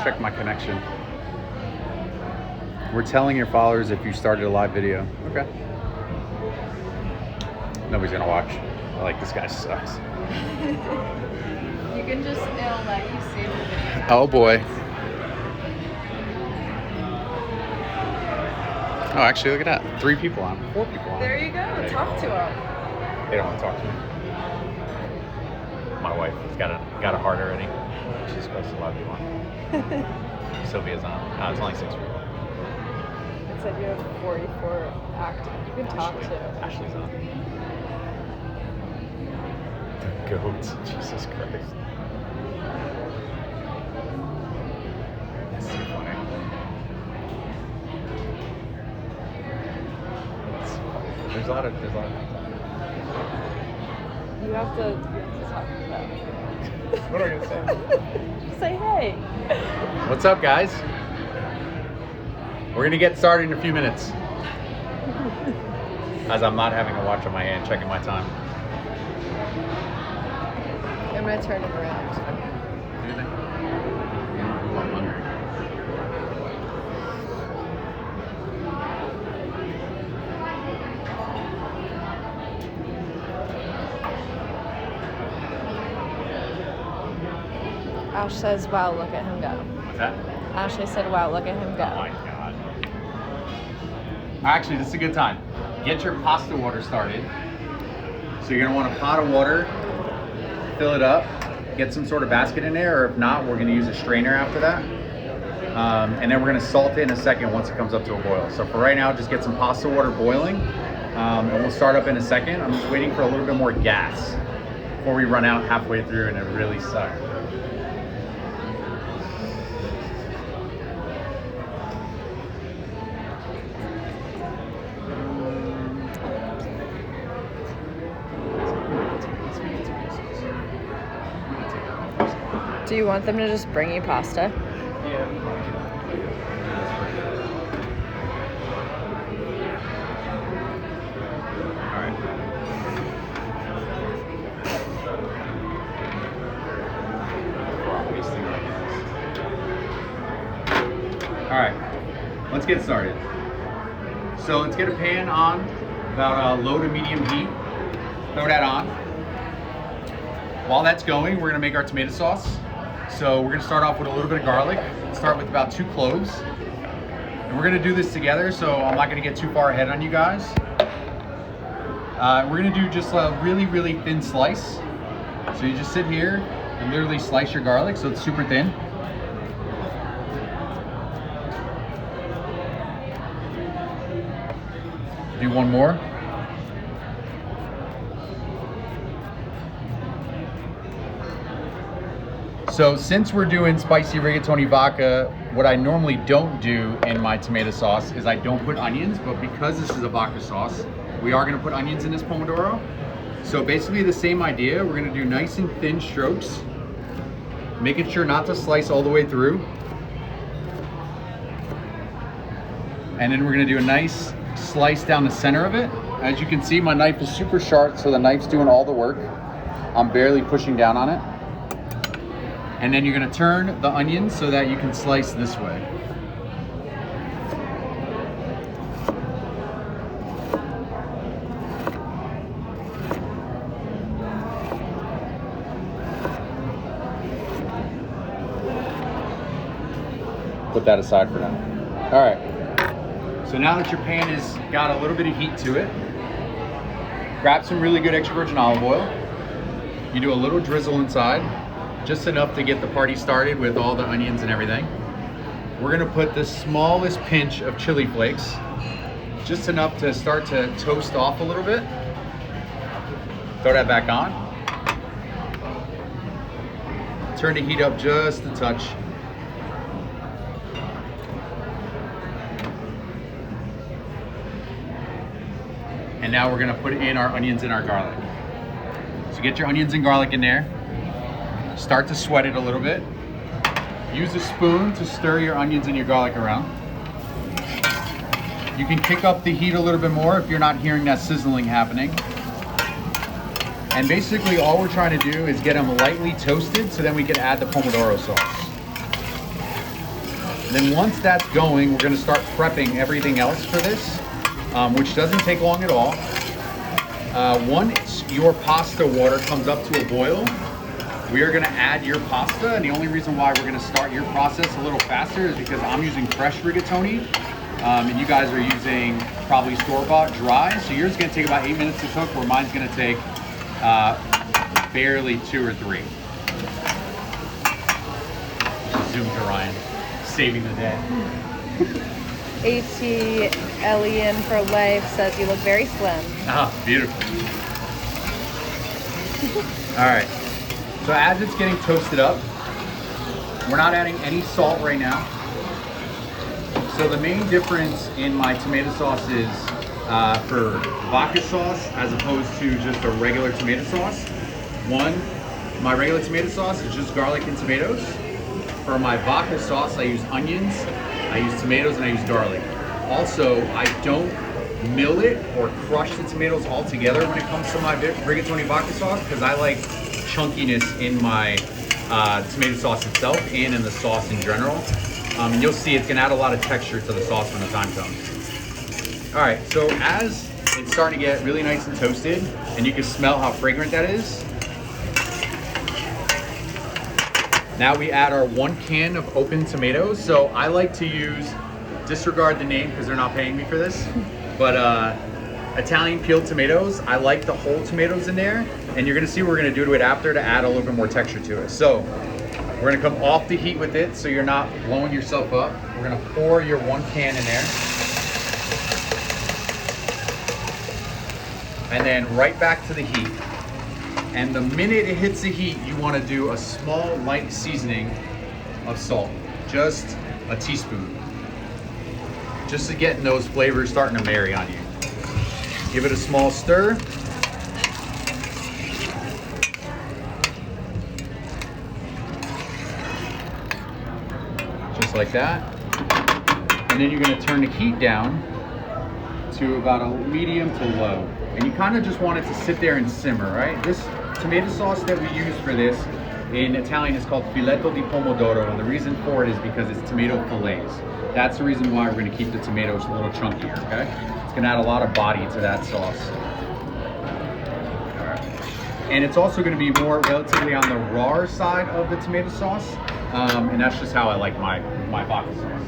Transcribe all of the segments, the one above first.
check my connection. We're telling your followers if you started a live video. Okay. Nobody's gonna watch. Like, this guy sucks. You can just, it'll let you save the video. Oh boy. Oh, actually, look at that. 3 people on. 4 people on. There you go. Talk to them. They don't want to talk to me. My wife has got a heart already. She's supposed to love you on. Sylvia's on. No, it's only 6 people. It said you have 44 active. You can talk to. Ashley's on. The goats. Jesus Christ. That's so funny. There's a lot of You have to talk to them. What are you gonna say? Just say hey. What's up, guys? We're gonna get started in a few minutes. As I'm not having a watch on my hand, checking my time. I'm gonna turn it around. Anything? I'm hungry. Ash says, wow, look at him go. What's that? Ashley said, wow, look at him go. Oh my God. Actually, this is a good time. Get your pasta water started. So you're gonna want a pot of water, fill it up, get some sort of basket in there, or if not, we're gonna use a strainer after that. And then we're gonna salt it in a second once it comes up to a boil. So for right now, just get some pasta water boiling, and we'll start up in a second. I'm just waiting for a little bit more gas before we run out halfway through and it really sucks. Do you want them to just bring you pasta? Yeah. Alright. Alright, let's get started. So let's get a pan on, about low to medium heat. Throw that on. While that's going, we're gonna make our tomato sauce. So we're gonna start off with a little bit of garlic. Start with about 2 cloves. And we're gonna do this together, so I'm not gonna get too far ahead on you guys. We're gonna do just a really, really thin slice. So you just sit here and literally slice your garlic so it's super thin. Do one more. So since we're doing spicy rigatoni vodka, what I normally don't do in my tomato sauce is I don't put onions, but because this is a vodka sauce, we are gonna put onions in this pomodoro. So basically the same idea, we're gonna do nice and thin strokes, making sure not to slice all the way through. And then we're gonna do a nice slice down the center of it. As you can see, my knife is super sharp, so the knife's doing all the work. I'm barely pushing down on it. And then you're gonna turn the onions so that you can slice this way. Put that aside for now. All right. So now that your pan has got a little bit of heat to it, grab some really good extra virgin olive oil. You do a little drizzle inside, just enough to get the party started with all the onions and everything. We're gonna put the smallest pinch of chili flakes, just enough to start to toast off a little bit. Throw that back on. Turn the heat up just a touch. And now we're gonna put in our onions and our garlic. So get your onions and garlic in there. Start to sweat it a little bit. Use a spoon to stir your onions and your garlic around. You can kick up the heat a little bit more if you're not hearing that sizzling happening. And basically all we're trying to do is get them lightly toasted so then we can add the pomodoro sauce. Then once that's going, we're gonna start prepping everything else for this, which doesn't take long at all. Once your pasta water comes up to a boil, we are gonna add your pasta, and the only reason why we're gonna start your process a little faster is because I'm using fresh rigatoni, and you guys are using probably store-bought dry, so yours is gonna take about 8 minutes to cook, where mine's gonna take barely 2 or 3. Zoom to Ryan, saving the day. AT Alien for Life says you look very slim. Ah, beautiful. All right, so as it's getting toasted up, we're not adding any salt right now. So the main difference in my tomato sauce is for vodka sauce as opposed to just a regular tomato sauce. One, my regular tomato sauce is just garlic and tomatoes. For my vodka sauce, I use onions, I use tomatoes, and I use garlic. Also, I don't mill it or crush the tomatoes all together when it comes to my rigatoni vodka sauce, because I like chunkiness in my tomato sauce itself and in the sauce in general. And you'll see it's gonna add a lot of texture to the sauce when the time comes. All right, so as it's starting to get really nice and toasted, and you can smell how fragrant that is, now we add our 1 can of open tomatoes. So I like to use, disregard the name because they're not paying me for this, but Italian peeled tomatoes. I like the whole tomatoes in there, and you're gonna see what we're gonna do to it after to add a little bit more texture to it. So we're gonna come off the heat with it so you're not blowing yourself up. We're gonna pour your 1 can in there. And then right back to the heat. And the minute it hits the heat, you want to do a small light seasoning of salt, just a teaspoon, just to get those flavors starting to marry on you. Give it a small stir. Just like that. And then you're going to turn the heat down to about a medium to low. And you kind of just want it to sit there and simmer, right? This tomato sauce that we use for this in Italian is called filetto di pomodoro, and the reason for it is because it's tomato fillets. That's the reason why we're going to keep the tomatoes a little chunkier, okay? It's going to add a lot of body to that sauce. All right. And it's also going to be more relatively on the raw side of the tomato sauce, and that's just how I like my vodka sauce.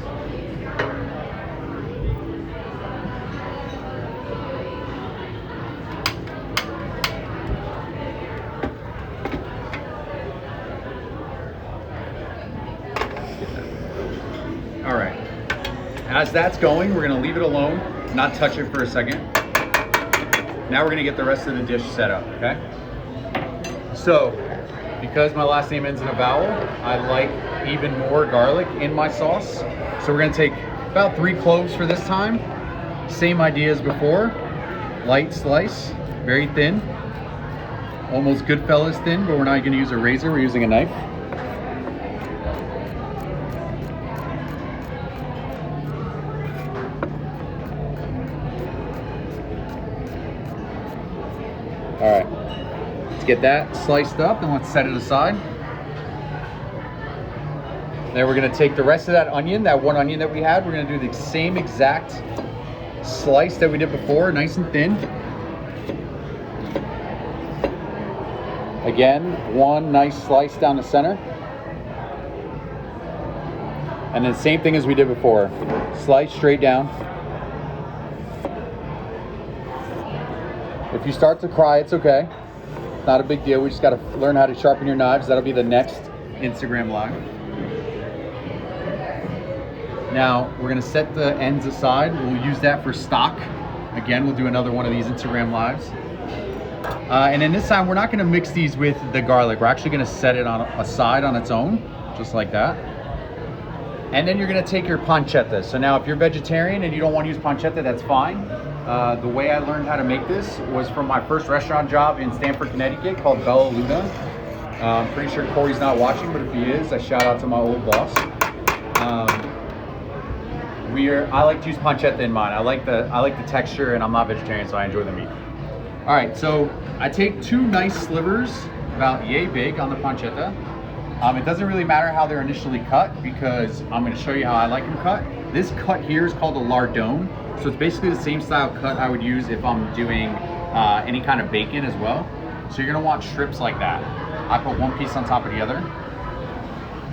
All right, as that's going, we're gonna leave it alone, not touch it for a second. Now we're gonna get the rest of the dish set up, okay? So, because my last name ends in a vowel, I like even more garlic in my sauce. So we're gonna take about 3 cloves for this time. Same idea as before, light slice, very thin. Almost Goodfellas thin, but we're not gonna use a razor, we're using a knife. All right, let's get that sliced up and let's set it aside. Then we're gonna take the rest of that onion, that 1 onion that we had, we're gonna do the same exact slice that we did before, nice and thin. Again, 1 nice slice down the center. And then same thing as we did before, slice straight down. If you start to cry, it's okay. Not a big deal. We just got to learn how to sharpen your knives. That'll be the next Instagram live. Now, we're going to set the ends aside. We'll use that for stock. Again, we'll do another one of these Instagram lives. And then this time, we're not going to mix these with the garlic. We're actually going to set it on aside on its own, just like that. And then you're going to take your pancetta. So now, if you're vegetarian and you don't want to use pancetta, that's fine. The way I learned how to make this was from my first restaurant job in Stamford, Connecticut, called Bella Luna. I'm pretty sure Corey's not watching, but if he is, I shout out to my old boss. I like to use pancetta in mine. I like the texture, and I'm not vegetarian, so I enjoy the meat. All right, so I take 2 nice slivers, about yay big, on the pancetta. It doesn't really matter how they're initially cut because I'm going to show you how I like them cut. This cut here is called a Lardone. So it's basically the same style cut I would use if I'm doing any kind of bacon as well. So you're going to want strips like that. I put one piece on top of the other.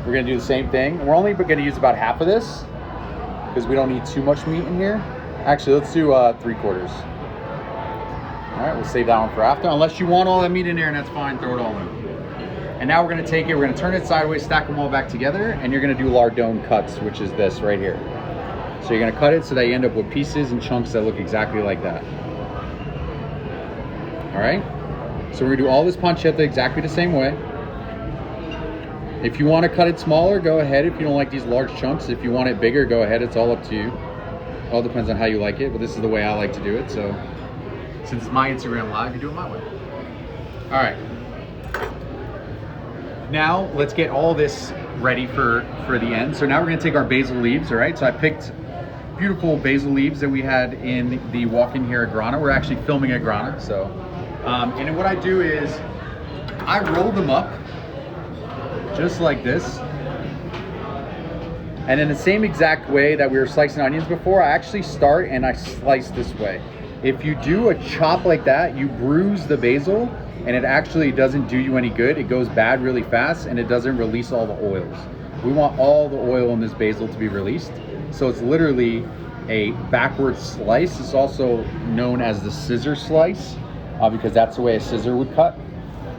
We're going to do the same thing. We're only going to use about half of this because we don't need too much meat in here. Actually, let's do 3/4. All right, we'll save that one for after. Unless you want all that meat in there, and that's fine, throw it all in. And now we're gonna take it, we're gonna turn it sideways, stack them all back together, and you're gonna do Lardone Cuts, which is this right here. So you're gonna cut it so that you end up with pieces and chunks that look exactly like that. All right? So we're gonna do all this pancetta exactly the same way. If you wanna cut it smaller, go ahead. If you don't like these large chunks, if you want it bigger, go ahead, it's all up to you. All depends on how you like it, but this is the way I like to do it, so. Since it's my Instagram live, you do it my way. All right. Now let's get all this ready for the end. So now we're gonna take our basil leaves, all right? So I picked beautiful basil leaves that we had in the walk-in here at Grana. We're actually filming at Grana, so. And then what I do is I roll them up just like this. And in the same exact way that we were slicing onions before, I actually start and I slice this way. If you do a chop like that, you bruise the basil and it actually doesn't do you any good. It goes bad really fast and it doesn't release all the oils. We want all the oil in this basil to be released. So it's literally a backward slice. It's also known as the scissor slice because that's the way a scissor would cut.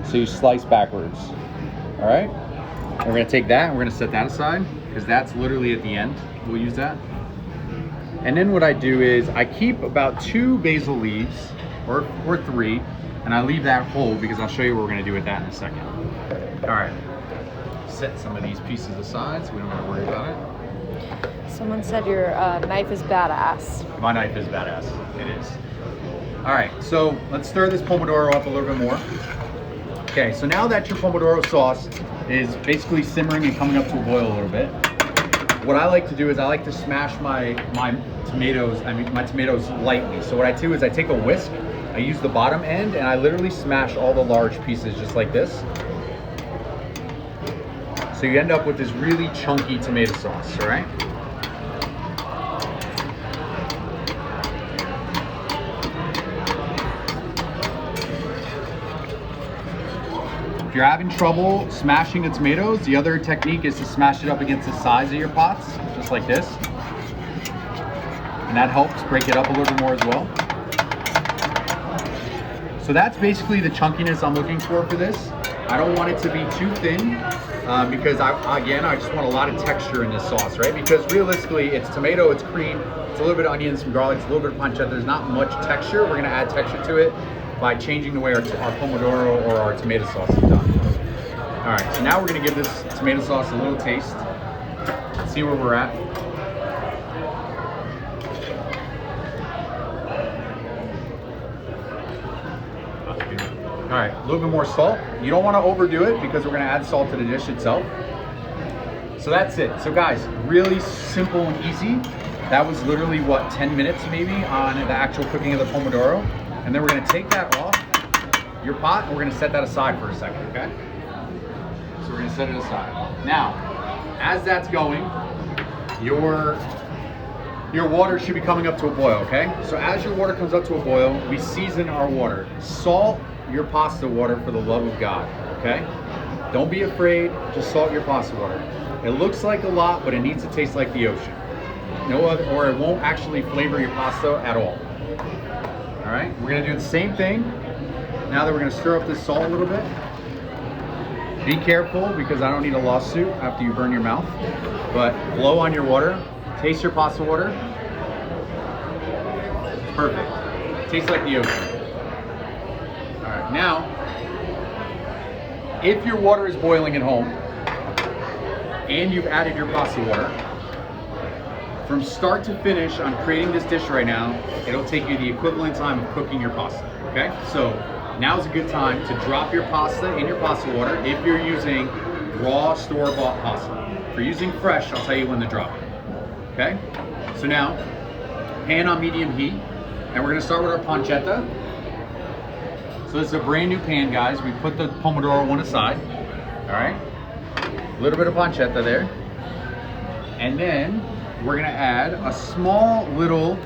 So you slice backwards, all right? And we're gonna take that and we're gonna set that aside because that's literally at the end. We'll use that. And then what I do is I keep about 2 basil leaves or 3, and I leave that whole because I'll show you what we're gonna do with that in a second. All right, set some of these pieces aside so we don't have to worry about it. Someone said your knife is badass. My knife is badass, it is. All right, so let's stir this pomodoro up a little bit more. Okay, so now that your pomodoro sauce is basically simmering and coming up to a boil a little bit, what I like to do is I like to smash my tomatoes lightly. So what I do is I take a whisk, I use the bottom end, and I literally smash all the large pieces just like this. So you end up with this really chunky tomato sauce, all right? If you're having trouble smashing the tomatoes, the other technique is to smash it up against the sides of your pots, just like this. And that helps break it up a little bit more as well. So that's basically the chunkiness I'm looking for this. I don't want it to be too thin because I just want a lot of texture in this sauce, right? Because realistically, it's tomato, it's cream, it's a little bit of onions, some garlic, it's a little bit of pancetta. There's not much texture. We're gonna add texture to it by changing the way our pomodoro or our tomato sauce is done. All right, so now we're gonna give this tomato sauce a little taste. See where we're at. All right, a little bit more salt. You don't wanna overdo it because we're gonna add salt to the dish itself. So that's it. So guys, really simple and easy. That was literally, what, 10 minutes maybe on the actual cooking of the pomodoro. And then we're gonna take that off your pot and we're gonna set that aside for a second, okay? So we're gonna set it aside. Now, as that's going, your water should be coming up to a boil, okay? So as your water comes up to a boil, we season our water. Salt your pasta water for the love of God, okay? Don't be afraid, just salt your pasta water. It looks like a lot, but it needs to taste like the ocean. No other, or it won't actually flavor your pasta at all. All right, we're gonna do the same thing. Now that we're gonna stir up this salt a little bit. Be careful because I don't need a lawsuit after you burn your mouth, but blow on your water, taste your pasta water. Perfect, tastes like the ocean. All right, now, if your water is boiling at home and you've added your pasta water, from start to finish on creating this dish right now, it'll take you the equivalent time of cooking your pasta, okay? So now's a good time to drop your pasta in your pasta water if you're using raw store-bought pasta. If you're using fresh, I'll tell you when to drop it, okay? So now, pan on medium heat, and we're gonna start with our pancetta. So this is a brand new pan, guys. We put the pomodoro one aside, all right? A little bit of pancetta there. And then we're gonna add a small little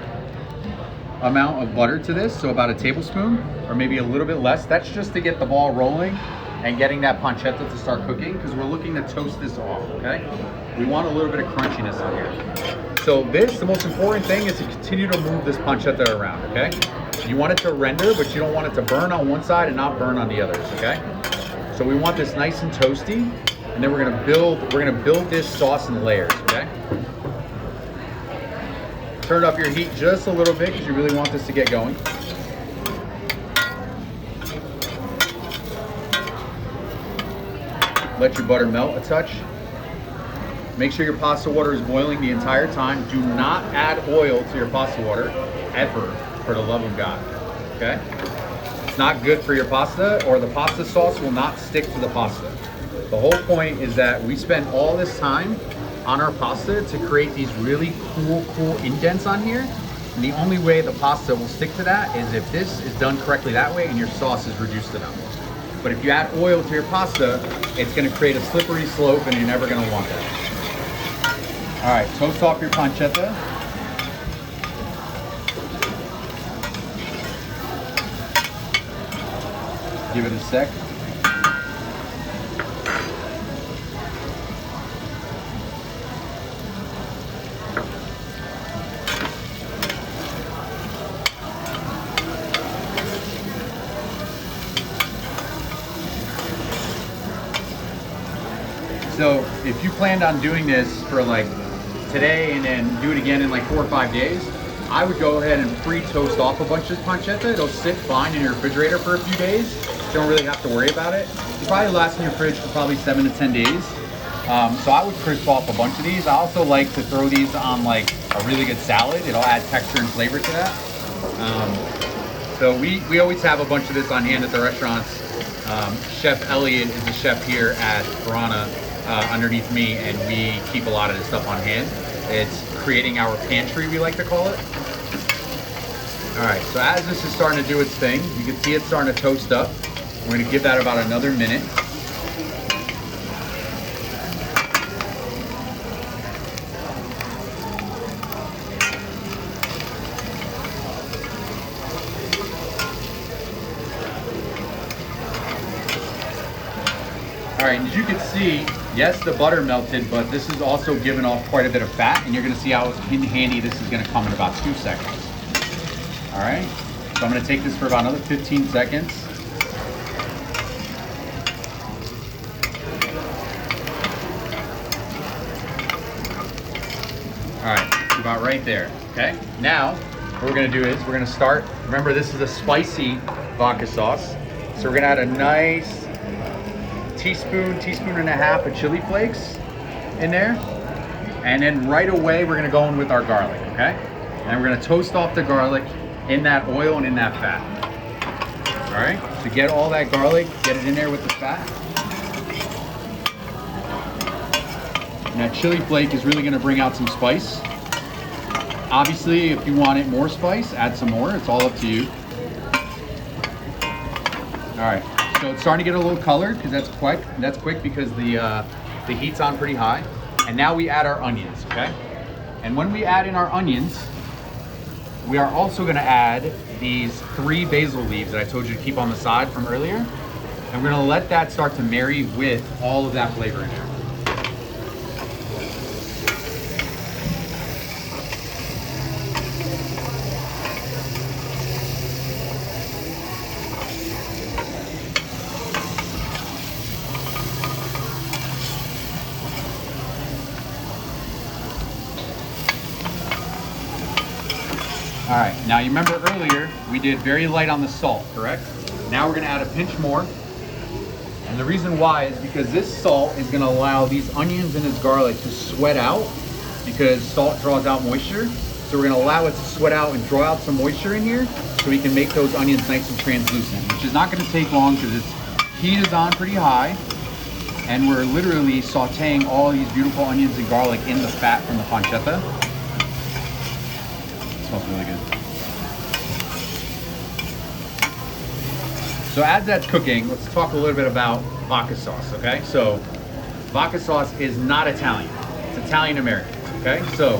amount of butter to this, so about a tablespoon or maybe a little bit less. That's just to get the ball rolling and getting that pancetta to start cooking, because we're looking to toast this off, okay? We want a little bit of crunchiness on here. So the most important thing is to continue to move this pancetta around, okay? You want it to render, but you don't want it to burn on one side and not burn on the others, okay? So we want this nice and toasty, and then we're gonna build this sauce in layers, okay? Turn up your heat just a little bit because you really want this to get going. Let your butter melt a touch. Make sure your pasta water is boiling the entire time. Do not add oil to your pasta water, ever, for the love of God, okay? It's not good for your pasta, or the pasta sauce will not stick to the pasta. The whole point is that we spend all this time on our pasta to create these really cool indents on here. And the only way the pasta will stick to that is if this is done correctly that way and your sauce is reduced enough. But if you add oil to your pasta, it's gonna create a slippery slope and you're never gonna want that. All right, toast off your pancetta. Give it a sec. So if you planned on doing this for like today and then do it again in like 4 or 5 days, I would go ahead and pre-toast off a bunch of pancetta. It'll sit fine in your refrigerator for a few days. You don't really have to worry about it. It'll probably last in your fridge for probably 7 to 10 days. So I would crisp off a bunch of these. I also like to throw these on like a really good salad. It'll add texture and flavor to that. So we always have a bunch of this on hand at the restaurants. Chef Elliot is the chef here at Piranha. Underneath me, and we keep a lot of this stuff on hand. It's creating our pantry, we like to call it. All right, so as this is starting to do its thing, you can see it's starting to toast up. We're gonna give that about another minute. All right, and as you can see, yes, the butter melted, but this is also giving off quite a bit of fat, and you're gonna see how handy this is gonna come in about 2 seconds. All right, so I'm gonna take this for about another 15 seconds. All right, about right there, okay? Now, what we're gonna do is we're gonna start, remember this is a spicy vodka sauce, so we're gonna add a nice teaspoon and a half of chili flakes in there. And then right away, we're gonna go in with our garlic, okay? And we're gonna toast off the garlic in that oil and in that fat. All right, so get all that garlic, get it in there with the fat. And that chili flake is really gonna bring out some spice. Obviously, if you want it more spice, add some more, it's all up to you. All right. So it's starting to get a little colored because that's quick. That's quick because the heat's on pretty high. And now we add our onions, okay? And when we add in our onions, we are also gonna add these 3 basil leaves that I told you to keep on the side from earlier. And we're gonna let that start to marry with all of that flavor in there. All right, now you remember earlier, we did very light on the salt, correct? Now we're gonna add a pinch more. And the reason why is because this salt is gonna allow these onions and this garlic to sweat out, because salt draws out moisture. So we're gonna allow it to sweat out and draw out some moisture in here so we can make those onions nice and translucent, which is not gonna take long because its heat is on pretty high. And we're literally sauteing all these beautiful onions and garlic in the fat from the pancetta. Smells really good. So as that's cooking, let's talk a little bit about vodka sauce, okay? So vodka sauce is not Italian. It's Italian-American, okay? So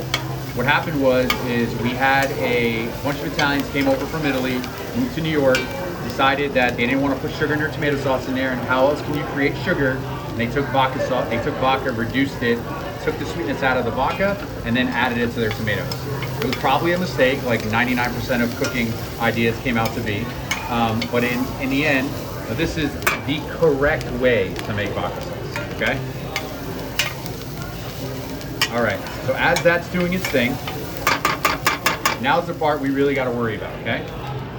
what happened is we had a bunch of Italians came over from Italy, moved to New York, decided that they didn't want to put sugar in their tomato sauce in there, and how else can you create sugar? And they took vodka sauce, they took vodka, reduced it, took the sweetness out of the vodka, and then added it to their tomatoes. It was probably a mistake, like 99% of cooking ideas came out to be. But in the end, this is the correct way to make vodka sauce, okay? All right, so as that's doing its thing, now's the part we really gotta worry about, okay?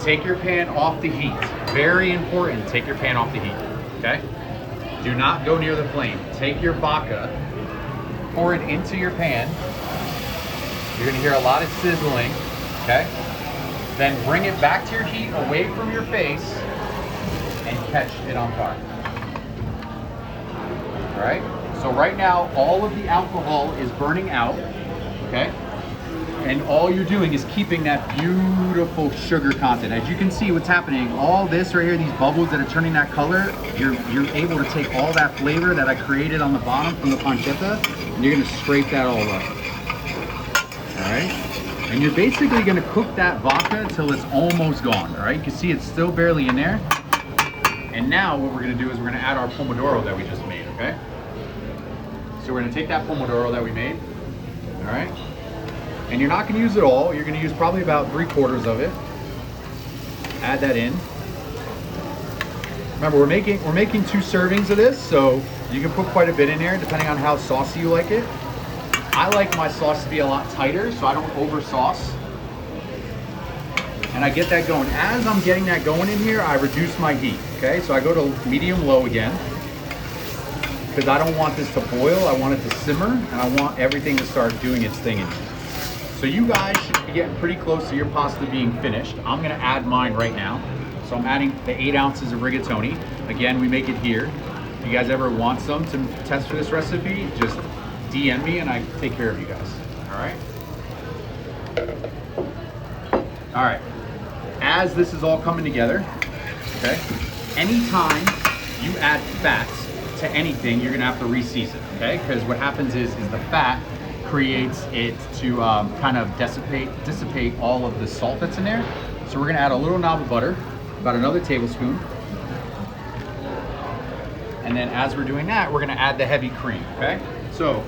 Take your pan off the heat. Very important, take your pan off the heat, okay? Do not go near the flame. Take your vodka, pour it into your pan. You're gonna hear a lot of sizzling, okay? Then bring it back to your heat, away from your face, and catch it on fire. All right? So right now, all of the alcohol is burning out, okay? And all you're doing is keeping that beautiful sugar content. As you can see what's happening, all this right here, these bubbles that are turning that color, you're able to take all that flavor that I created on the bottom from the pancetta, and you're gonna scrape that all up. All right? And you're basically gonna cook that vodka until it's almost gone, all right? You can see it's still barely in there. And now what we're gonna do is we're gonna add our pomodoro that we just made, okay? So we're gonna take that pomodoro that we made, all right? And you're not gonna use it all. You're gonna use probably about 3/4 of it. Add that in. Remember, we're making 2 servings of this, so you can put quite a bit in there depending on how saucy you like it. I like my sauce to be a lot tighter, so I don't over sauce. And I get that going. As I'm getting that going in here, I reduce my heat, okay? So I go to medium low again, because I don't want this to boil. I want it to simmer, and I want everything to start doing its thing in here. So you guys should be getting pretty close to your pasta being finished. I'm gonna add mine right now. So I'm adding the 8 ounces of rigatoni. Again, we make it here. If you guys ever want some to test for this recipe, just DM me and I take care of you guys, all right? All right, as this is all coming together, okay, anytime you add fats to anything, you're gonna have to re-season, okay? Because what happens is the fat creates it to kind of dissipate all of the salt that's in there. So we're gonna add a little knob of butter, about another tablespoon. And then as we're doing that, we're gonna add the heavy cream, okay? So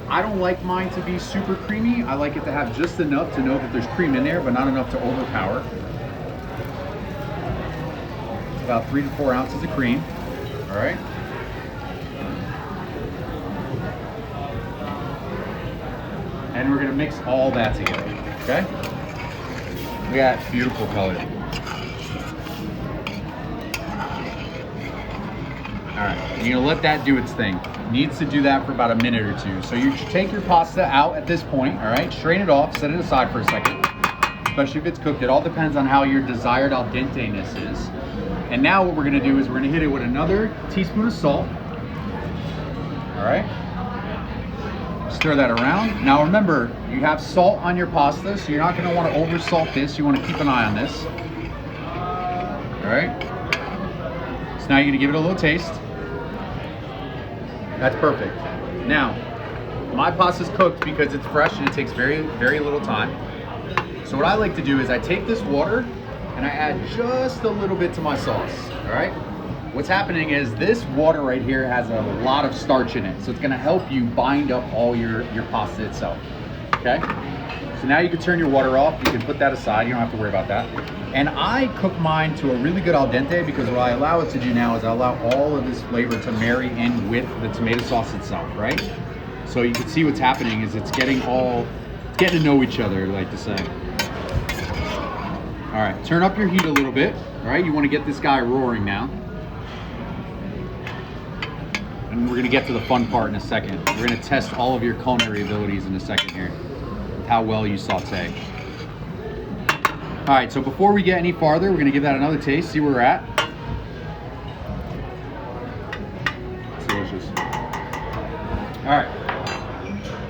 I don't like mine to be super creamy. I like it to have just enough to know that there's cream in there, but not enough to overpower. About 3 to 4 ounces of cream, all right? And we're gonna mix all that together, okay? We got beautiful color. All right, you're gonna let that do its thing. Needs to do that for about a minute or 2. So you should take your pasta out at this point, all right? Strain it off, set it aside for a second, especially if it's cooked. It all depends on how your desired al dente-ness is. And now what we're gonna do is we're gonna hit it with another teaspoon of salt, all right? Stir that around. Now remember, you have salt on your pasta, so you're not gonna wanna over salt this. You wanna keep an eye on this, all right? So now you're gonna give it a little taste. That's perfect. Now, my pasta's cooked because it's fresh and it takes very, very little time. So what I like to do is I take this water and I add just a little bit to my sauce, all right? What's happening is this water right here has a lot of starch in it, so it's gonna help you bind up all your pasta itself, okay? So now you can turn your water off, you can put that aside, you don't have to worry about that. And I cook mine to a really good al dente because what I allow it to do now is I allow all of this flavor to marry in with the tomato sauce itself, right? So you can see what's happening is it's getting to know each other, I like to say. All right, turn up your heat a little bit, all right? You wanna get this guy roaring now. And we're gonna get to the fun part in a second. We're gonna test all of your culinary abilities in a second here, with how well you saute. All right, so before we get any farther, we're gonna give that another taste, see where we're at. It's delicious. All right,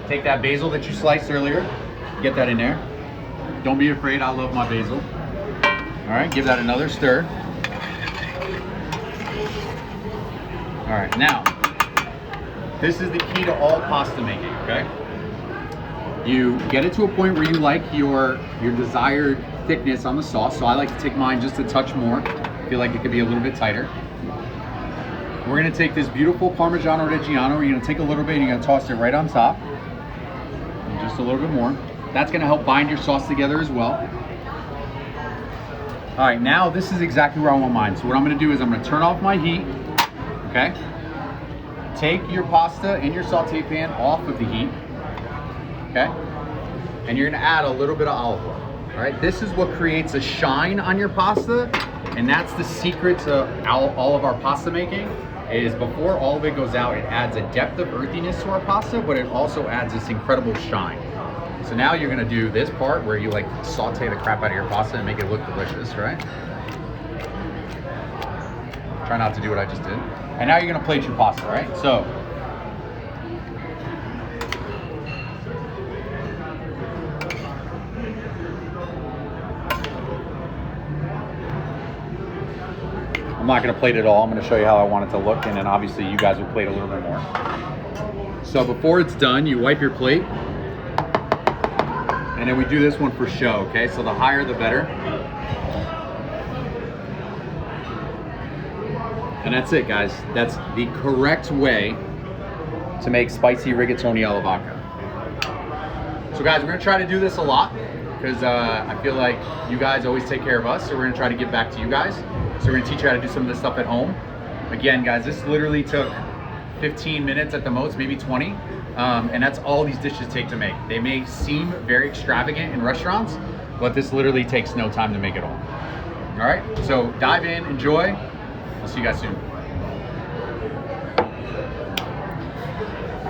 take that basil that you sliced earlier, get that in there. Don't be afraid, I love my basil. All right, give that another stir. All right, now, this is the key to all pasta making, okay? You get it to a point where you like your desired thickness on the sauce. So I like to take mine just a touch more. I feel like it could be a little bit tighter. We're gonna take this beautiful Parmigiano Reggiano. You're gonna take a little bit and you're gonna toss it right on top. And just a little bit more. That's gonna help bind your sauce together as well. All right, now this is exactly where I want mine. So what I'm gonna do is I'm gonna turn off my heat, okay? Take your pasta in your saute pan off of the heat, okay? And you're gonna add a little bit of olive oil, all right? This is what creates a shine on your pasta, and that's the secret to all of our pasta making, is before all of it goes out, it adds a depth of earthiness to our pasta, but it also adds this incredible shine. So now you're gonna do this part where you like saute the crap out of your pasta and make it look delicious, right? Try not to do what I just did. And now you're gonna plate your pasta, right? So, I'm not gonna plate it all. I'm gonna show you how I want it to look, and then obviously you guys will plate a little bit more. So before it's done, you wipe your plate, and then we do this one for show, okay? So the higher the better. And that's it, guys. That's the correct way to make spicy rigatoni alla vodka. So guys, we're gonna try to do this a lot because I feel like you guys always take care of us, so we're gonna try to give back to you guys. So we're gonna teach you how to do some of this stuff at home. Again, guys, this literally took 15 minutes at the most, maybe 20. And that's all these dishes take to make. They may seem very extravagant in restaurants, but this literally takes no time to make at all. All right, so dive in, enjoy. I'll see you guys soon.